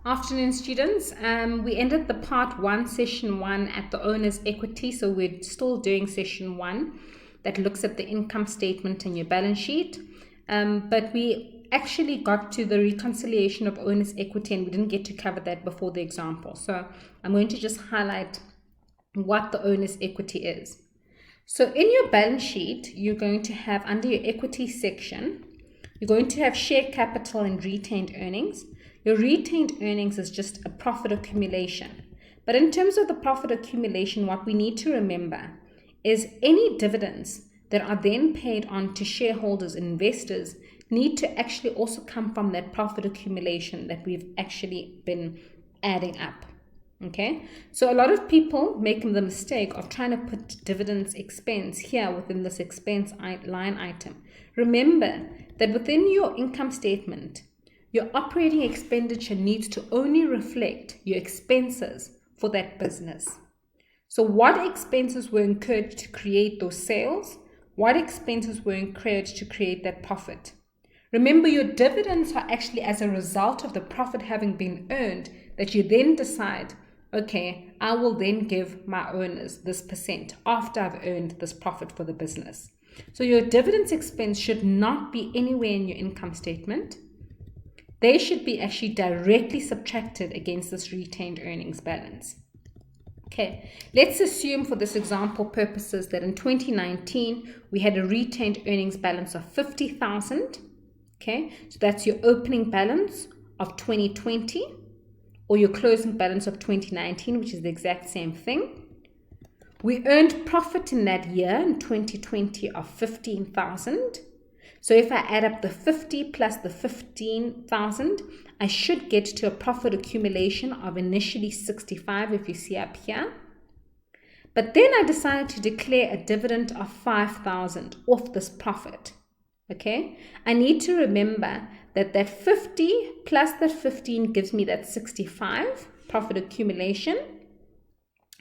Afternoon, students. We ended the part one, session one, at the owner's equity. So we're still doing session one that looks at the income statement and your balance sheet. But we actually got to the reconciliation of owner's equity and we didn't get to cover that before the example. So I'm going to just highlight what the owner's equity is. So in your balance sheet, you're going to have under your equity section, you're going to have share capital and retained earnings. Your retained earnings is just a profit accumulation. But in terms of the profit accumulation, what we need to remember is any dividends that are then paid on to shareholders and investors need to actually also come from that profit accumulation that we've actually been adding up. Okay, so a lot of people make the mistake of trying to put dividends expense here within this expense line item. Remember that within your income statement, your operating expenditure needs to only reflect your expenses for that business. So what expenses were incurred to create those sales? What expenses were incurred to create that profit? Remember, your dividends are actually as a result of the profit having been earned that you then decide, okay, I will then give my owners this percent after I've earned this profit for the business. So your dividends expense should not be anywhere in your income statement. They should be actually directly subtracted against this retained earnings balance. Okay, let's assume for this example purposes that in 2019 we had a retained earnings balance of 50,000. Okay, so that's your opening balance of 2020 or your closing balance of 2019, which is the exact same thing. We earned profit in that year in 2020 of 15,000. So if I add up the 50 plus the 15,000, I should get to a profit accumulation of initially 65, if you see up here. But then I decided to declare a dividend of 5,000 off this profit. Okay, I need to remember that that 50 plus that 15 gives me that 65 profit accumulation.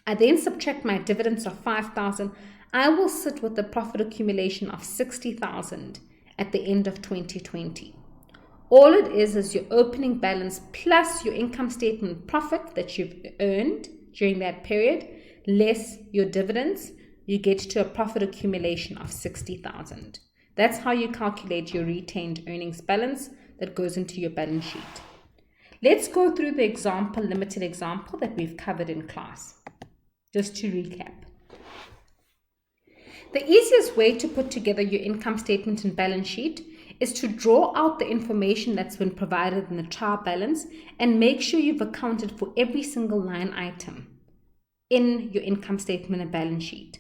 I then subtract my dividends of 5,000. I will sit with the profit accumulation of 60,000 at the end of 2020. All it is your opening balance plus your income statement profit that you've earned during that period, less your dividends, you get to a profit accumulation of 60,000. That's how you calculate your retained earnings balance that goes into your balance sheet. Let's go through the example, limited example that we've covered in class. Just to recap. The easiest way to put together your income statement and balance sheet is to draw out the information that's been provided in the trial balance and make sure you've accounted for every single line item in your income statement and balance sheet.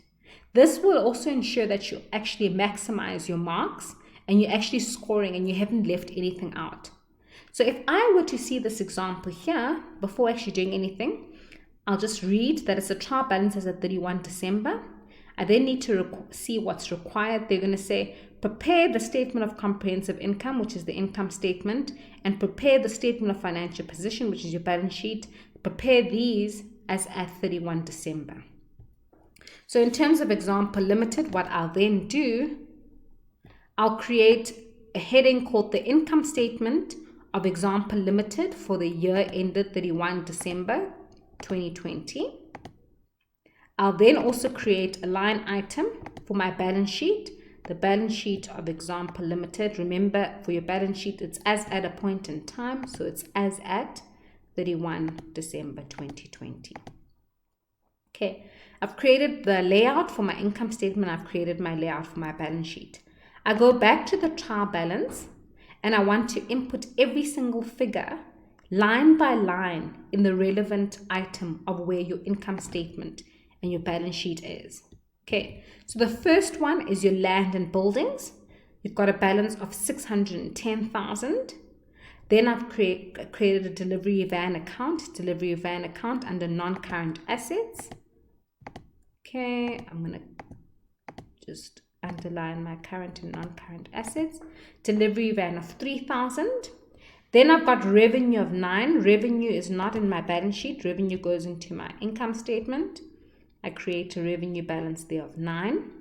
This will also ensure that you actually maximize your marks and you're actually scoring and you haven't left anything out. So if I were to see this example here, before actually doing anything, I'll just read that it's a trial balance as at 31 December. I then need to see what's required. They're going to say, prepare the statement of comprehensive income, which is the income statement, and prepare the statement of financial position, which is your balance sheet. Prepare these as at 31 December. So in terms of example limited, what I'll then do, I'll create a heading called the income statement of example limited for the year ended 31 December 2020. I'll then also create a line item for my balance sheet, the balance sheet of example limited. Remember, for your balance sheet, it's as at a point in time, so it's as at 31 December 2020. Okay, I've created the layout for my income statement. I've created my layout for my balance sheet. I go back to the trial balance and I want to input every single figure line by line in the relevant item of where your income statement and your balance sheet is. Okay, so the first one is your land and buildings. You've got a balance of 610,000. Then I've created a delivery van account under non-current assets. Okay, I'm going to just underline my current and non-current assets. Delivery van of 3,000. Then I've got revenue of 9. Revenue is not in my balance sheet. Revenue goes into my income statement. I create a revenue balance there of 9.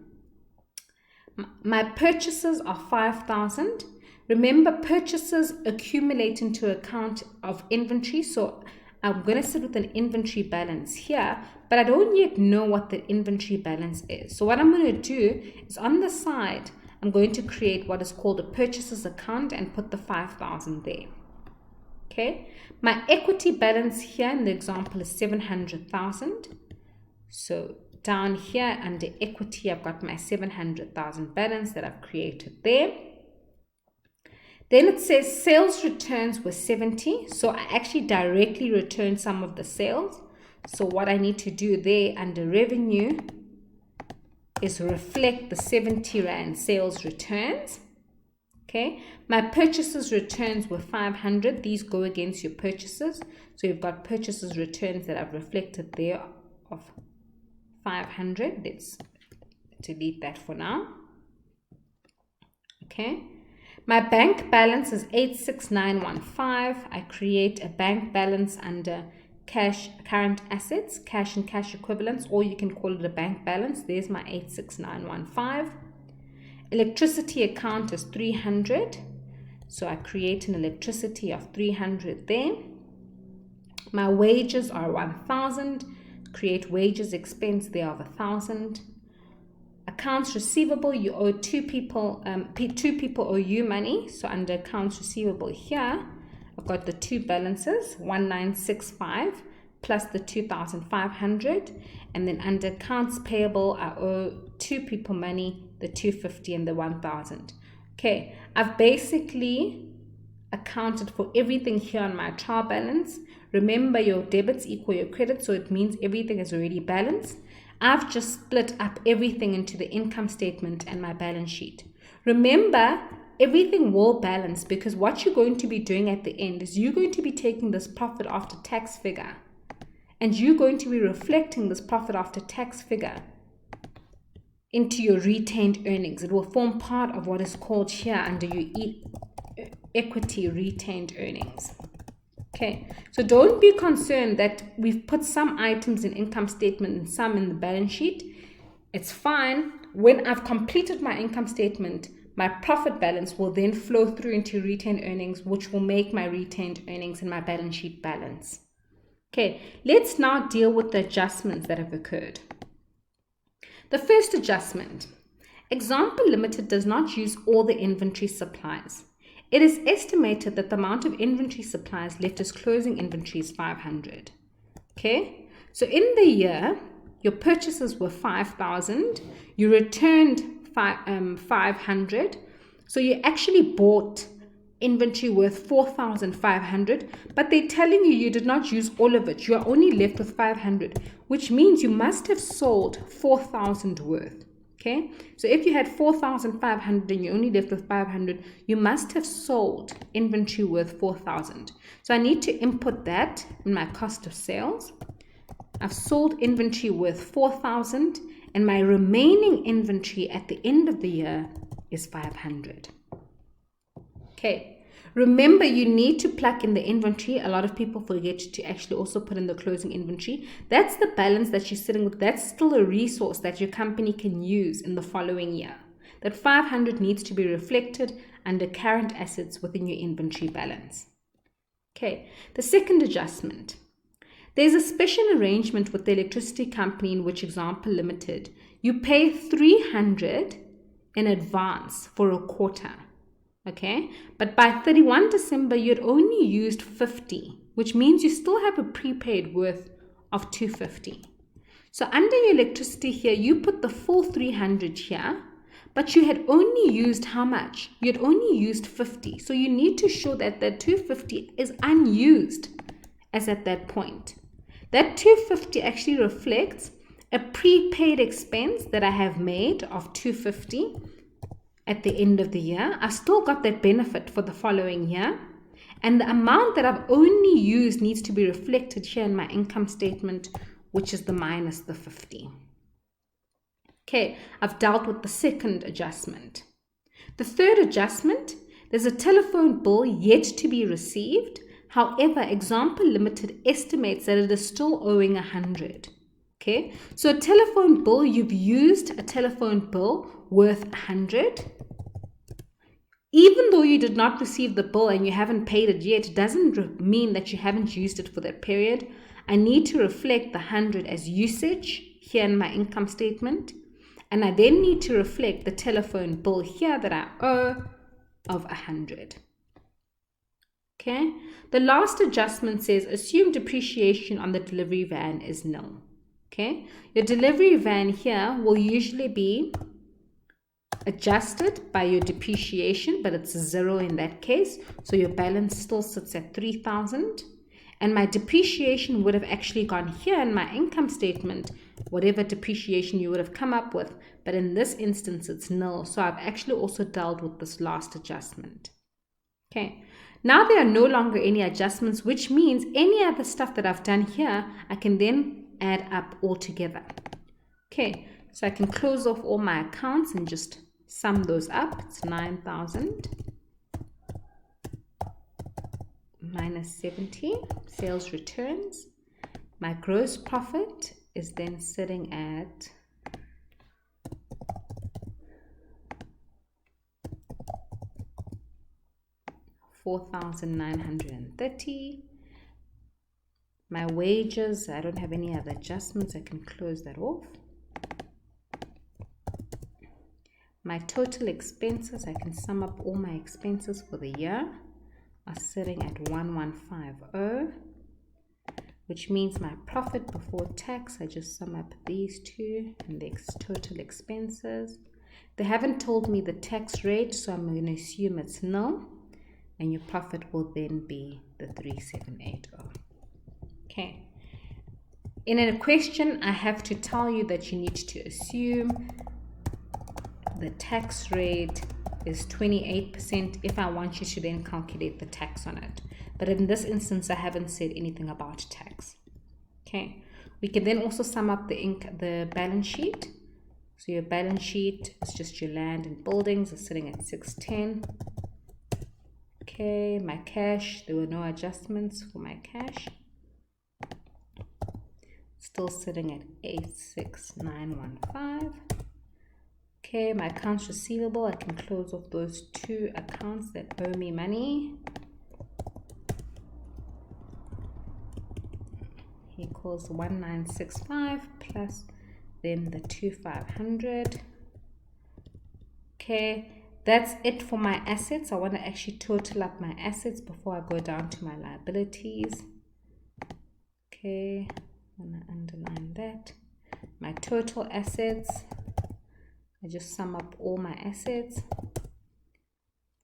My purchases are 5,000. Remember, purchases accumulate into account of inventory. So I'm going to sit with an inventory balance here, but I don't yet know what the inventory balance is. So what I'm going to do is on the side, I'm going to create what is called a purchases account and put the 5,000 there. Okay. My equity balance here in the example is 700,000. So down here under equity, I've got my 700,000 balance that I've created there. Then it says sales returns were 70. So I actually directly returned some of the sales. So what I need to do there under revenue is reflect the 70 Rand sales returns. Okay. My purchases returns were 500. These go against your purchases. So you've got purchases returns that I've reflected there of 500. Let's delete that for now. Okay. My bank balance is 86915. I create a bank balance under cash, current assets, cash and cash equivalents, or you can call it a bank balance. There's my 86915. Electricity account is 300. So I create an electricity of 300 there. My wages are 1,000. Create wages expense there of 1,000. Accounts receivable, you owe two people owe you money. So under accounts receivable here, I've got the two balances, 1965 plus the 2,500. And then under accounts payable, I owe two people money, the 250 and the 1,000. Okay, I've basically accounted for everything here on my trial balance. Remember, your debits equal your credits, so it means everything is already balanced. I've just split up everything into the income statement and my balance sheet. Remember, everything will balance because what you're going to be doing at the end is you're going to be taking this profit after tax figure and you're going to be reflecting this profit after tax figure into your retained earnings. It will form part of what is called here under your equity retained earnings. Okay, so don't be concerned that we've put some items in income statement and some in the balance sheet. It's fine. When I've completed my income statement, my profit balance will then flow through into retained earnings, which will make my retained earnings and my balance sheet balance. Okay, let's now deal with the adjustments that have occurred. The first adjustment, Example Limited does not use all the inventory supplies. It is estimated that the amount of inventory supplies left as closing inventory is 500. Okay, so in the year, your purchases were 5,000. You returned 500. So you actually bought inventory worth 4,500, but they're telling you did not use all of it. You are only left with 500, which means you must have sold 4,000 worth. Okay, so if you had 4,500 and you only left with 500, you must have sold inventory worth 4,000. So I need to input that in my cost of sales. I've sold inventory worth 4,000 and my remaining inventory at the end of the year is 500. Okay, remember you need to plug in the inventory. A lot of people forget to actually also put in the closing inventory. That's the balance that you're sitting with. That's still a resource that your company can use in the following year. That 500 needs to be reflected under current assets within your inventory balance. Okay, the second adjustment. There's a special arrangement with the electricity company in which Example Limited, you pay 300 in advance for a quarter. Okay, but by 31 December, you had only used 50, which means you still have a prepaid worth of 250. So under your electricity here, you put the full 300 here, but you had only used how much? You had only used 50. So you need to show that that 250 is unused as at that point. That 250 actually reflects a prepaid expense that I have made of 250 at the end of the year. I've still got that benefit for the following year. And the amount that I've only used needs to be reflected here in my income statement, which is the minus the 50. Okay, I've dealt with the second adjustment. The third adjustment, there's a telephone bill yet to be received. However, Example Limited estimates that it is still owing 100. Okay, so a telephone bill, you've used a telephone bill worth 100. Even though you did not receive the bill and you haven't paid it yet, it doesn't mean that you haven't used it for that period. I need to reflect the 100 as usage here in my income statement. And I then need to reflect the telephone bill here that I owe of 100. Okay. The last adjustment says assume depreciation on the delivery van is nil. Okay. Your delivery van here will usually be adjusted by your depreciation, but it's 0 in that case. So your balance still sits at 3,000. And my depreciation would have actually gone here in my income statement, whatever depreciation you would have come up with. But in this instance, it's nil. So I've actually also dealt with this last adjustment. Okay. Now there are no longer any adjustments, which means any other stuff that I've done here, I can then add up all together. Okay. So I can close off all my accounts and just sum those up. It's 9,000 minus 70, sales returns. My gross profit is then sitting at 4,930. My wages, I don't have any other adjustments. I can close that off. My total expenses, I can sum up all my expenses for the year, are sitting at 1,150, which means my profit before tax, I just sum up these two and the total expenses. They haven't told me the tax rate, so I'm going to assume it's nil, and your profit will then be the 3,780. Okay. In a question, I have to tell you that you need to assume the tax rate is 28% if I want you to then calculate the tax on it. But in this instance, I haven't said anything about tax. Okay. We can then also sum up the balance sheet. So your balance sheet is just your land and buildings are sitting at 610. Okay, my cash, there were no adjustments for my cash. Still sitting at 86915. Okay, my accounts receivable, I can close off those two accounts that owe me money. Equals 1965 plus then the 2,500. Okay, that's it for my assets. I want to actually total up my assets before I go down to my liabilities. Okay, I'm going to underline that. My total assets, I just sum up all my assets,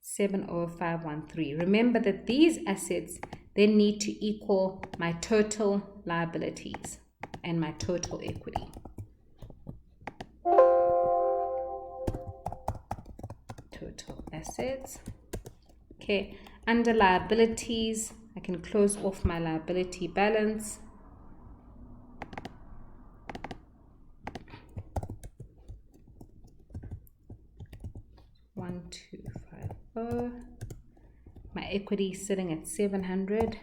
70513. Remember that these assets then need to equal my total liabilities and my total equity. Total assets. Okay, under liabilities, I can close off my liability balance. My equity is sitting at 700.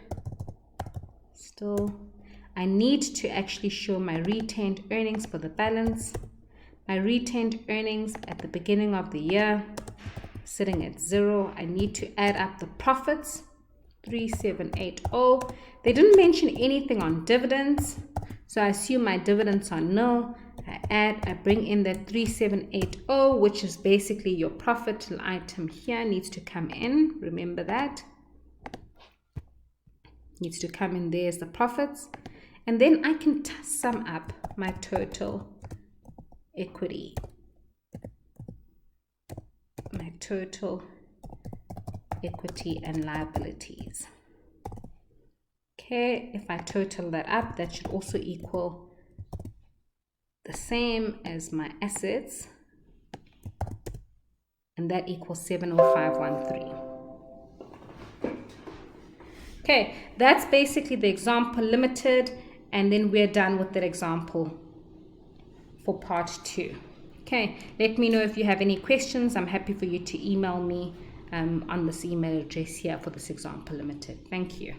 Still, I need to actually show my retained earnings for the balance. My retained earnings at the beginning of the year sitting at 0. I need to add up the profits, 3780. They didn't mention anything on dividends, so I assume my dividends are nil. I bring in that 3780, which is basically your profit item here, needs to come in. Remember that. Needs to come in there as the profits. And then I can sum up my total equity. My total equity and liabilities. Okay, if I total that up, that should also equal the same as my assets, and that equals 70513. Okay, that's basically the example limited, and then we're done with that example for part 2. Okay, let me know if you have any questions. I'm happy for you to email me on this email address here for this example limited. Thank you.